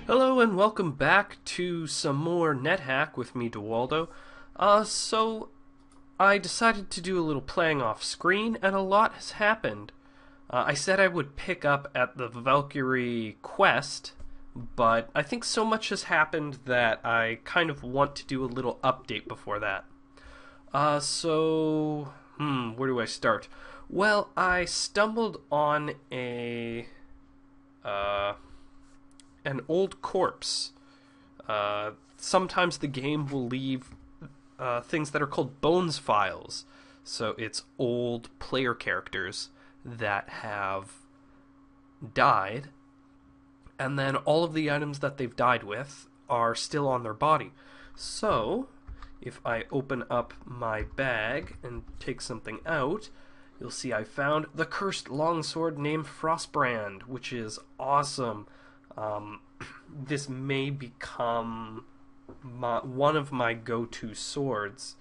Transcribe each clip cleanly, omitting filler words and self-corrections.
Hello and welcome back to some more Nethack with me, Dewaldo. So I decided to do a little playing off screen, and a lot has happened. I said I would pick up at the Valkyrie quest, but I think so much has happened that I kind of want to do a little update before that. Where do I start? Well, I stumbled on an old corpse. Sometimes the game will leave things that are called bones files. So it's old player characters that have died, and then all of the items that they've died with are still on their body. So if I open up my bag and take something out, you'll see I found the cursed longsword named Frostbrand, which is awesome. This may become one of my go-to swords.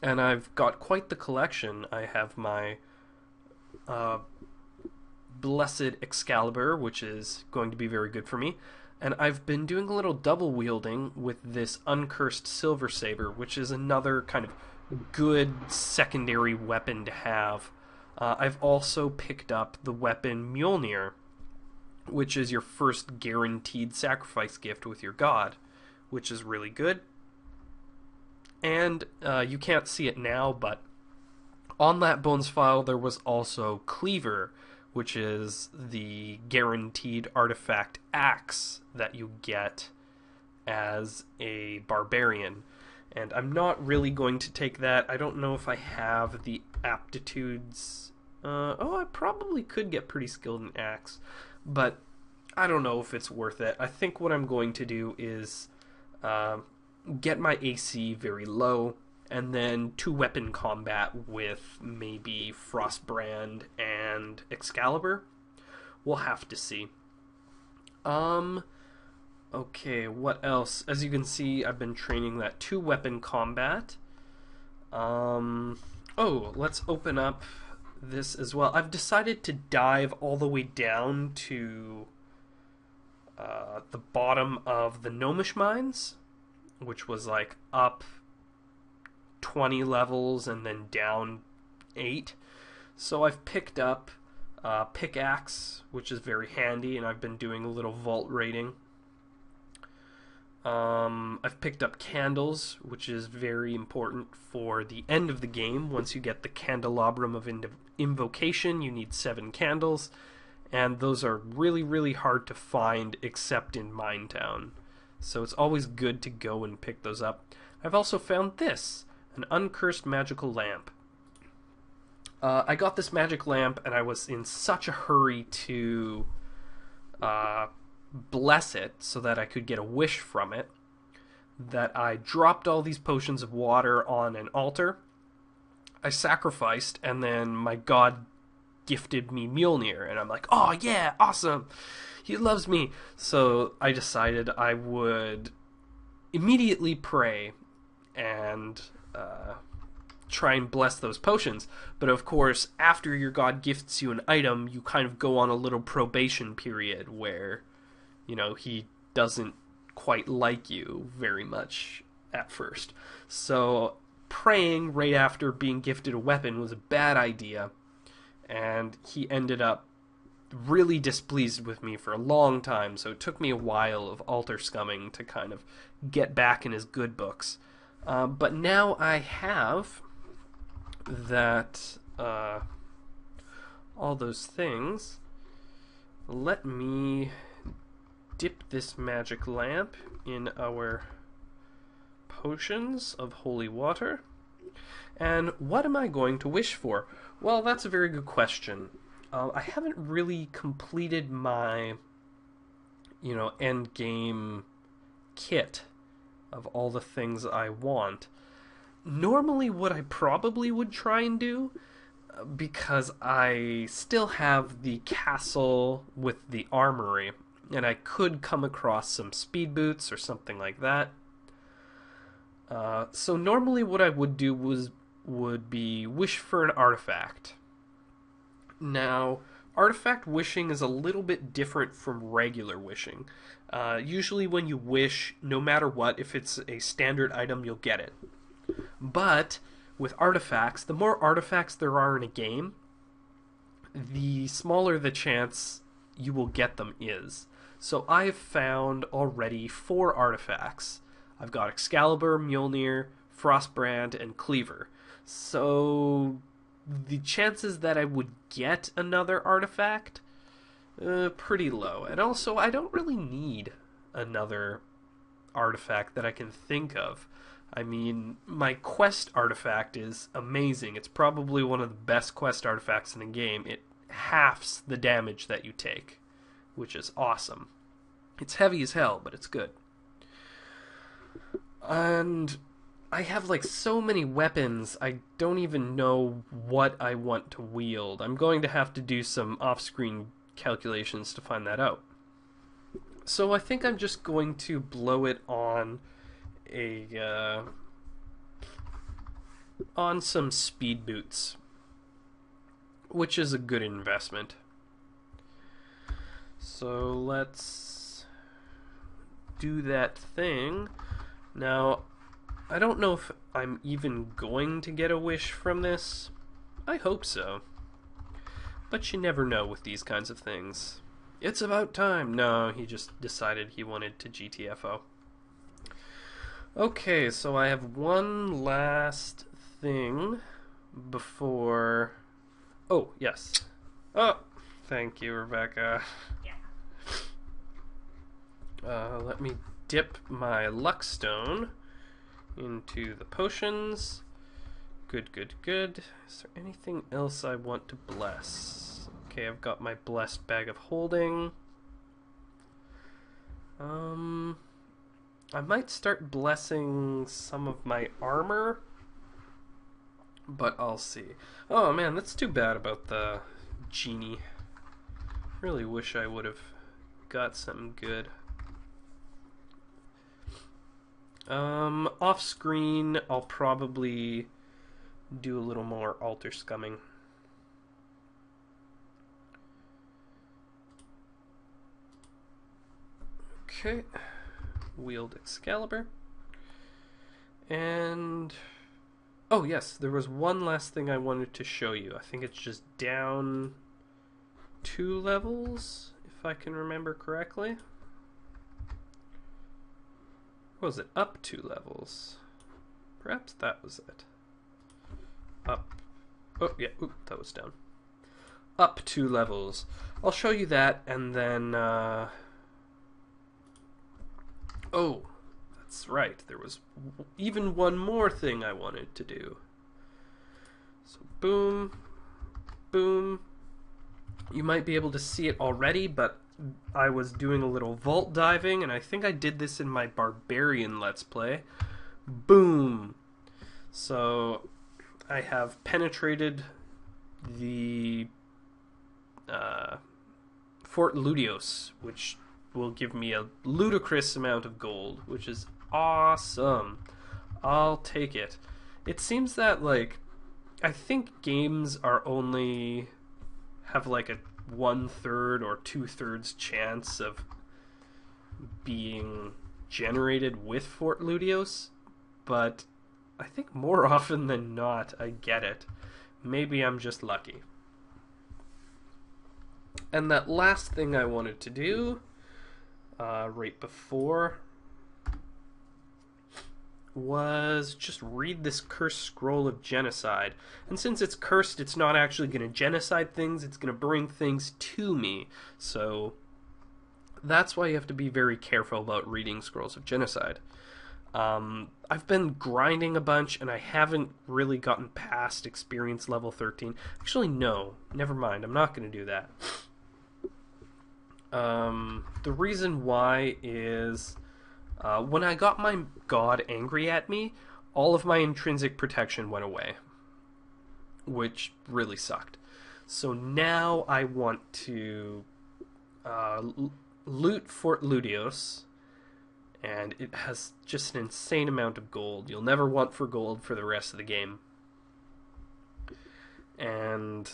And I've got quite the collection. I have my Blessed Excalibur, which is going to be very good for me. And I've been doing a little double wielding with this Uncursed Silver Saber, which is another kind of good secondary weapon to have. I've also picked up the weapon Mjolnir, which is your first guaranteed sacrifice gift with your god, which is really good. And you can't see it now, but on that bones file there was also Cleaver, which is the guaranteed artifact axe that you get as a barbarian. And I'm not really going to take that. I don't know if I have the aptitudes. I probably could get pretty skilled in axe, but I don't know if it's worth it. I think what I'm going to do is get my AC very low, and then 2-weapon combat with maybe Frostbrand and Excalibur. We'll have to see. Okay, what else? As you can see, I've been training that 2-weapon combat. Let's open up this as well. I've decided to dive all the way down to the bottom of the Gnomish Mines, which was like up 20 levels and then down 8. So I've picked up Pickaxe, which is very handy, and I've been doing a little vault raiding. I've picked up Candles, which is very important for the end of the game. Once you get the Candelabrum of Invocation, you need 7 candles, and those are really, really hard to find except in Minetown. So it's always good to go and pick those up. I've also found this, an Uncursed Magical Lamp. I got this magic lamp, and I was in such a hurry to bless it so that I could get a wish from it, that I dropped all these potions of water on an altar. I sacrificed, and then my god gifted me Mjolnir, and I'm like, oh yeah, awesome, he loves me. So I decided I would immediately pray and try and bless those potions. But of course, after your god gifts you an item, you kind of go on a little probation period where, you know, he doesn't quite like you very much at first. So praying right after being gifted a weapon was a bad idea, and he ended up really displeased with me for a long time, so it took me a while of altar scumming to kind of get back in his good books. But now I have that, all those things. Let me dip this magic lamp in our potions of holy water. And what am I going to wish for? Well, that's a very good question. I haven't really completed my, end game kit of all the things I want. Normally what I probably would try and do, because I still have the castle with the armory, and I could come across some speed boots or something like that. So normally what I would do would be wish for an artifact. Now, artifact wishing is a little bit different from regular wishing. Usually when you wish, no matter what, if it's a standard item, you'll get it. But with artifacts, the more artifacts there are in a game, the smaller the chance you will get them is. So I've found already 4 artifacts. I've got Excalibur, Mjolnir, Frostbrand, and Cleaver. So the chances that I would get another artifact, pretty low. And also, I don't really need another artifact that I can think of. I mean, my quest artifact is amazing. It's probably one of the best quest artifacts in the game. It halves the damage that you take, which is awesome. It's heavy as hell, but it's good. And I have like so many weapons, I don't even know what I want to wield. I'm going to have to do some off-screen calculations to find that out. So I think I'm just going to blow it on on some speed boots, which is a good investment. So let's do that thing. Now, I don't know if I'm even going to get a wish from this. I hope so. But you never know with these kinds of things. It's about time. No, he just decided he wanted to GTFO. Okay, so I have one last thing before... Oh, yes. Oh, thank you, Rebecca. Let me dip my luck stone into the potions. Good, good, good. Is there anything else I want to bless? Okay, I've got my blessed bag of holding. I might start blessing some of my armor, but I'll see. Oh man, that's too bad about the genie. Really wish I would have got something good. Off screen, I'll probably do a little more altar scumming. Okay, wield Excalibur. And oh yes, there was one last thing I wanted to show you. I think it's just down 2 levels, if I can remember correctly. Or was it up 2 levels? Perhaps that was it. Up. Oh, yeah. Oop, that was down. Up 2 levels. I'll show you that, and then... Oh, that's right. There was even one more thing I wanted to do. So, boom. Boom. You might be able to see it already, but I was doing a little vault diving, and I think I did this in my Barbarian Let's Play. Boom! So, I have penetrated the Fort Ludios, which will give me a ludicrous amount of gold, which is awesome. I'll take it. It seems that, like, I think games are only have like a 1/3 or 2/3 chance of being generated with Fort Ludios, but I think more often than not I get it. Maybe I'm just lucky. And that last thing I wanted to do right before was just read this cursed scroll of genocide. And since it's cursed, it's not actually going to genocide things, it's going to bring things to me. So that's why you have to be very careful about reading scrolls of genocide. I've been grinding a bunch, and I haven't really gotten past experience level 13. Actually, no. Never mind. I'm not going to do that. The reason why is... when I got my god angry at me, all of my intrinsic protection went away, which really sucked. So now I want to loot Fort Ludios, and it has just an insane amount of gold. You'll never want for gold for the rest of the game. and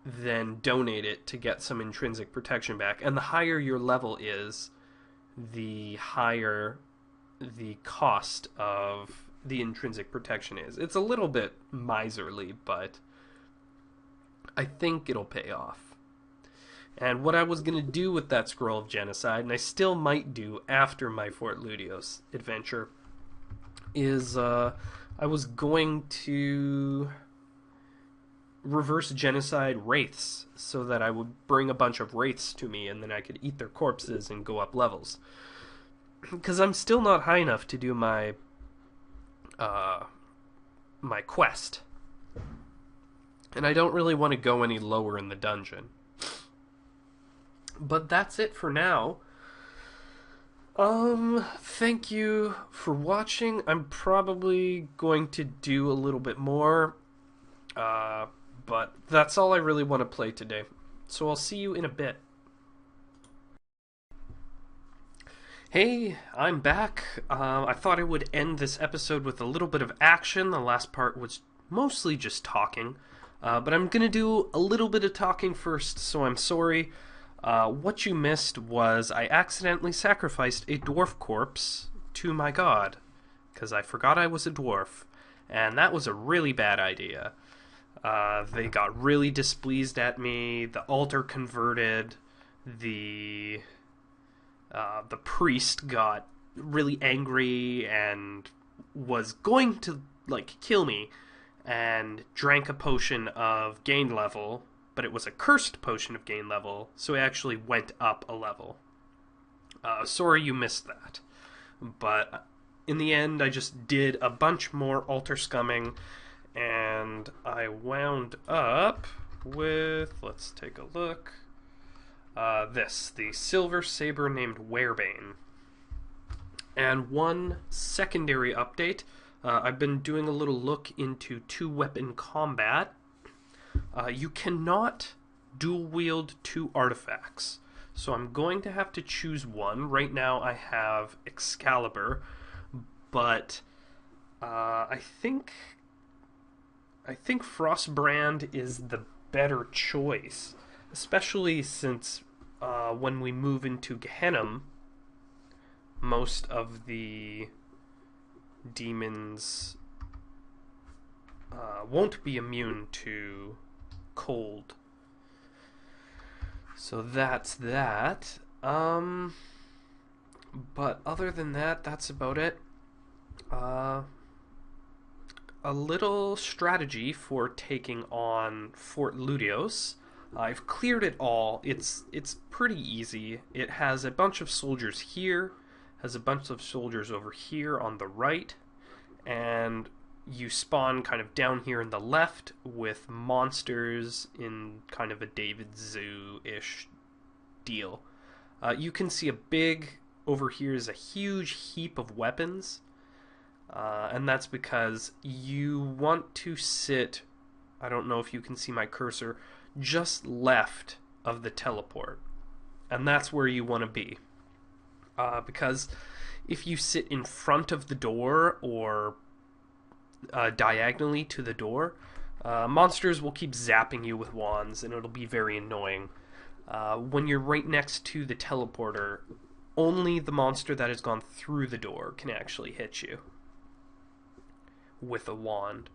then donate it to get some intrinsic protection back. And the higher your level is, the higher the cost of the intrinsic protection is. It's a little bit miserly, but I think it'll pay off. And what I was going to do with that Scroll of Genocide, and I still might do after my Fort Ludios adventure, is I was going to reverse genocide wraiths so that I would bring a bunch of wraiths to me and then I could eat their corpses and go up levels. Because I'm still not high enough to do my my quest. And I don't really want to go any lower in the dungeon. But that's it for now. Thank you for watching. I'm probably going to do a little bit more. But that's all I really want to play today. So I'll see you in a bit. Hey, I'm back. I thought I would end this episode with a little bit of action. The last part was mostly just talking. But I'm going to do a little bit of talking first, so I'm sorry. What you missed was I accidentally sacrificed a dwarf corpse to my god, because I forgot I was a dwarf, and that was a really bad idea. They got really displeased at me, the altar converted, the priest got really angry and was going to, kill me, and drank a potion of gain level, but it was a cursed potion of gain level, so it actually went up a level. Sorry you missed that. But in the end, I just did a bunch more altar scumming, and I wound up with, let's take a look, the silver saber named Werebane. And one secondary update, I've been doing a little look into two-weapon combat. You cannot dual-wield two artifacts, so I'm going to have to choose one. Right now I have Excalibur, but I think Frostbrand is the better choice, especially since when we move into Gehenna, most of the demons won't be immune to cold. So that's that. But other than that, that's about it. A little strategy for taking on Fort Ludios. I've cleared it all. It's pretty easy. It has a bunch of soldiers here, has a bunch of soldiers over here on the right, and you spawn kind of down here in the left with monsters in kind of a David Zoo-ish deal. You can see over here is a huge heap of weapons, and that's because you want to sit, I don't know if you can see my cursor, just left of the teleport. And that's where you want to be. Because if you sit in front of the door or diagonally to the door, monsters will keep zapping you with wands, and it'll be very annoying. When you're right next to the teleporter, only the monster that has gone through the door can actually hit you with a wand.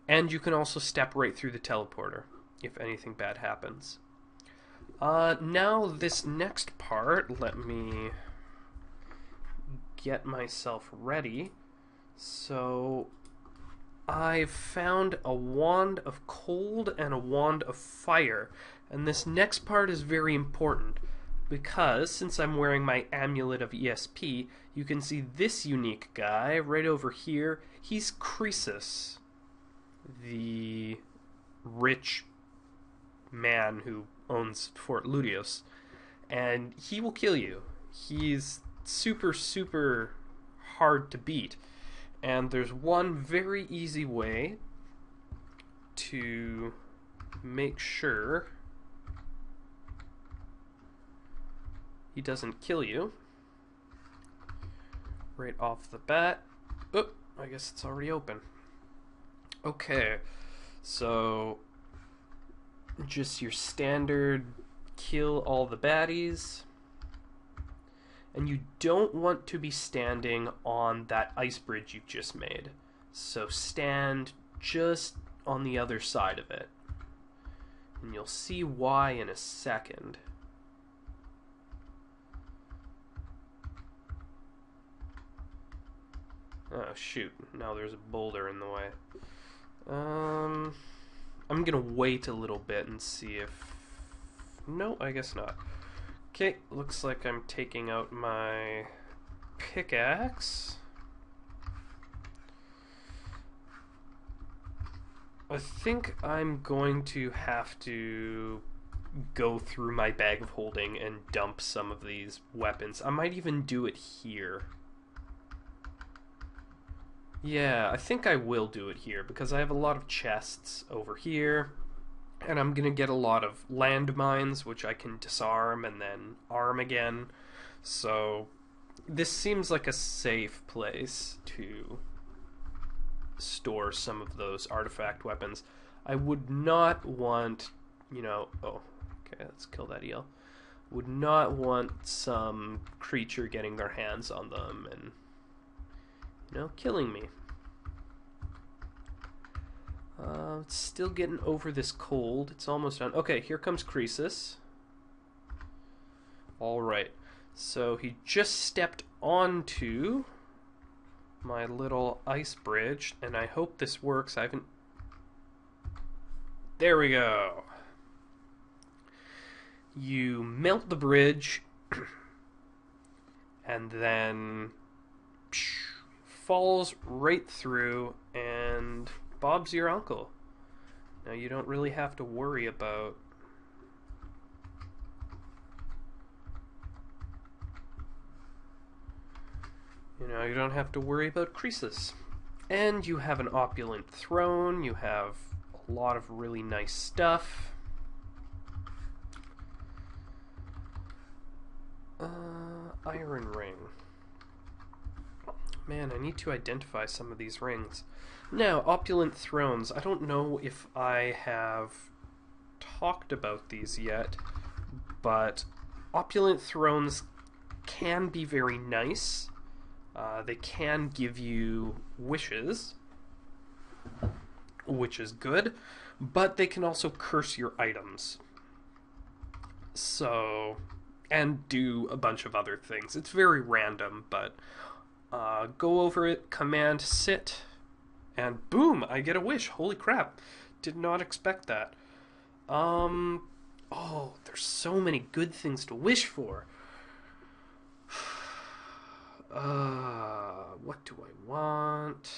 And you can also step right through the teleporter if anything bad happens. Now this next part, let me get myself ready. So I've found a wand of cold and a wand of fire, and this next part is very important because since I'm wearing my amulet of ESP, you can see this unique guy right over here. He's Croesus, the rich man who owns Fort Ludios, and he will kill you. He's super, super hard to beat, and there's one very easy way to make sure he doesn't kill you right off the bat. Oh, I guess it's already open. Okay, so just your standard kill all the baddies. And you don't want to be standing on that ice bridge you've just made. So stand just on the other side of it. And you'll see why in a second. Oh shoot, now there's a boulder in the way. I'm gonna wait a little bit and see if... No, I guess not. Okay, looks like I'm taking out my pickaxe. I think I'm going to have to go through my bag of holding and dump some of these weapons. I might even do it here. Yeah, I think I will do it here because I have a lot of chests over here. And I'm gonna get a lot of landmines, which I can disarm and then arm again. So this seems like a safe place to store some of those artifact weapons. I would not want, oh, okay, let's kill that eel. Would not want some creature getting their hands on them and, killing me. It's still getting over this cold. It's almost done. Okay, here comes Croesus. Alright, so he just stepped onto my little ice bridge, and I hope this works. I haven't... There we go. You melt the bridge, and then falls right through, and Bob's your uncle. Now you don't really have to worry about you don't have to worry about Croesus. And you have an opulent throne, you have a lot of really nice stuff. Iron ring. Man, I need to identify some of these rings. Now, opulent thrones. I don't know if I have talked about these yet, but opulent thrones can be very nice. They can give you wishes, which is good, but they can also curse your items. So, and do a bunch of other things. It's very random, but go over it, command sit, and boom, I get a wish. Holy crap. Did not expect that. Oh, there's so many good things to wish for. What do I want?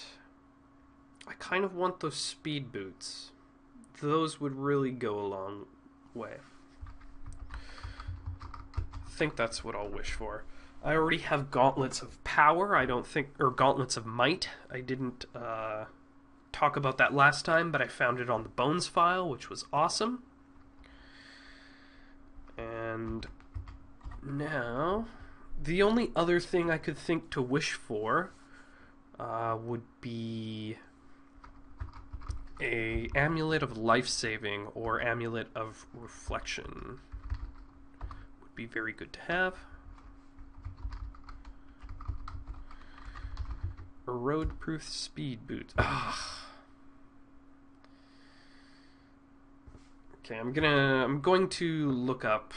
I kind of want those speed boots. Those would really go a long way. I think that's what I'll wish for. I already have gauntlets of power. Or gauntlets of might. I didn't talk about that last time, but I found it on the bones file, which was awesome. And now, the only other thing I could think to wish for would be a amulet of life-saving or amulet of reflection. Would be very good to have. A road-proof speed boot. Okay, I'm going to look up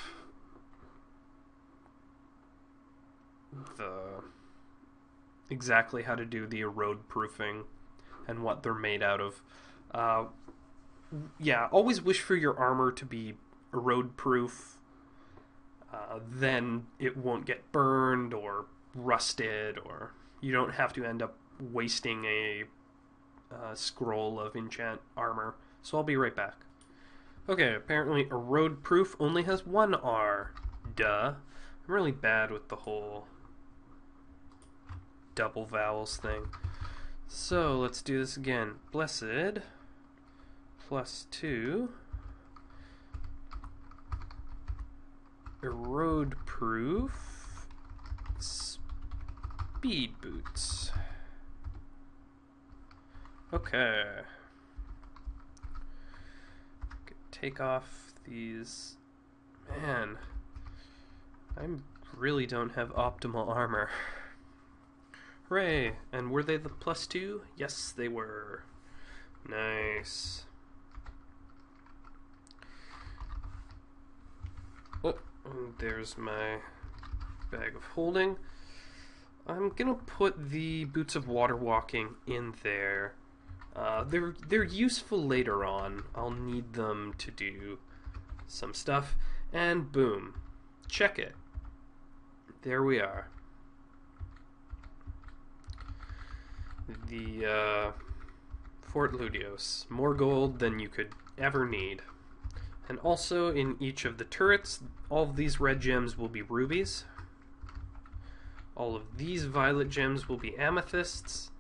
exactly how to do the erode proofing and what they're made out of. Yeah, always wish for your armor to be erode proof. Then it won't get burned or rusted, or you don't have to end up wasting a scroll of enchant armor. So I'll be right back. Okay, apparently erode proof only has one R. Duh. I'm really bad with the whole double vowels thing. So let's do this again. Blessed +2 erode proof speed boots. Okay. take off these... Man, I really don't have optimal armor. Hooray! And were they the +2? Yes, they were. Nice. Oh, and there's my bag of holding. I'm gonna put the boots of water walking in there. They're useful later on. I'll need them to do some stuff. And boom. Check it. There we are. The Fort Ludios. More gold than you could ever need. And also in each of the turrets, all of these red gems will be rubies. All of these violet gems will be amethysts.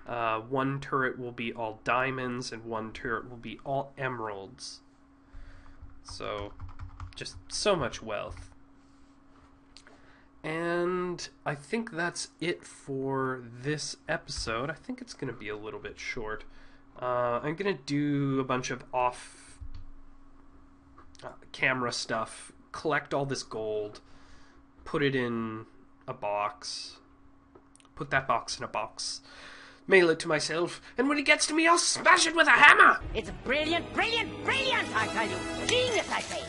One turret will be all diamonds, and one turret will be all emeralds. So, just so much wealth. And I think that's it for this episode. I think it's going to be a little bit short. I'm going to do a bunch of off-camera stuff, collect all this gold, put it in a box, put that box in a box, mail it to myself, and when it gets to me, I'll smash it with a hammer! It's brilliant, brilliant, brilliant, I tell you! Genius, I say!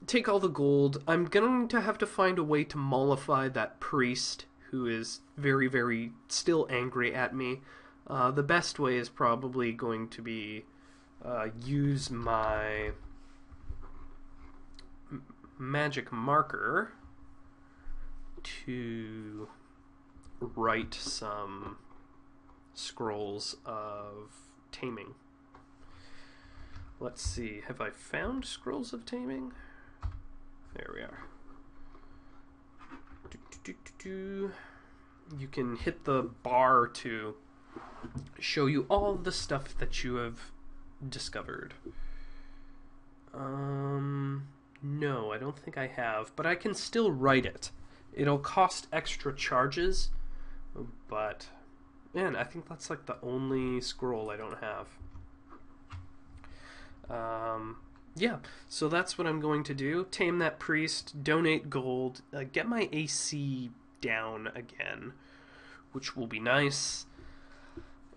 Take all the gold. I'm going to have to find a way to mollify that priest who is very, very still angry at me. The best way is probably going to be use my magic marker to write some scrolls of taming. Let's see, have I found scrolls of taming? There we are. You can hit the bar to show you all the stuff that you have discovered. No, I don't think I have, but I can still write it. It'll cost extra charges, but man, I think that's like the only scroll I don't have. Yeah, so that's what I'm going to do. Tame that priest, donate gold, get my AC down again, which will be nice.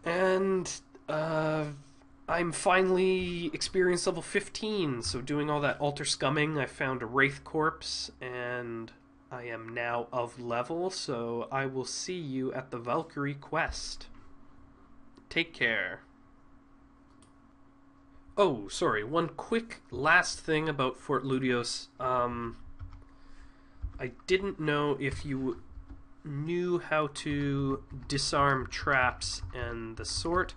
And I'm finally experience level 15, so doing all that altar scumming, I found a wraith corpse, and I am now of level, so I will see you at the Valkyrie quest. Take care. Oh, sorry, one quick last thing about Fort Ludios. I didn't know if you knew how to disarm traps and the sort.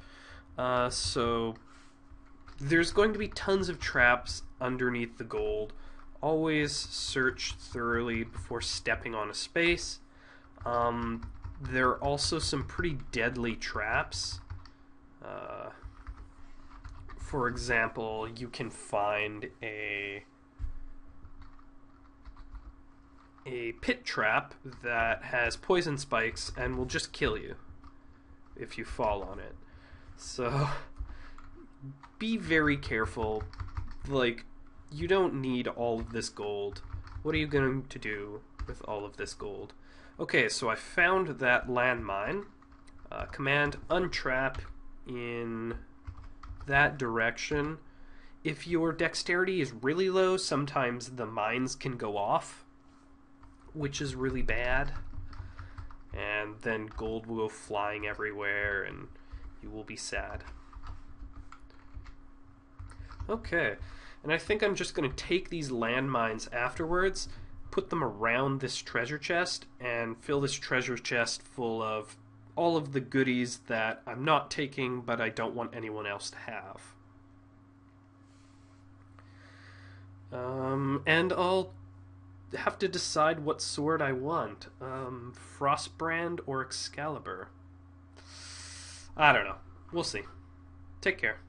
So there's going to be tons of traps underneath the gold. Always search thoroughly before stepping on a space. There are also some pretty deadly traps. For example, you can find a pit trap that has poison spikes and will just kill you if you fall on it. So be very careful. Like, you don't need all of this gold. What are you going to do with all of this gold? Okay, so I found that landmine. Command untrap in that direction. If your dexterity is really low, sometimes the mines can go off, which is really bad. And then gold will go flying everywhere and you will be sad. Okay, and I think I'm just going to take these landmines afterwards, put them around this treasure chest, and fill this treasure chest full of all of the goodies that I'm not taking, but I don't want anyone else to have. And I'll have to decide what sword I want. Frostbrand or Excalibur. I don't know. We'll see. Take care.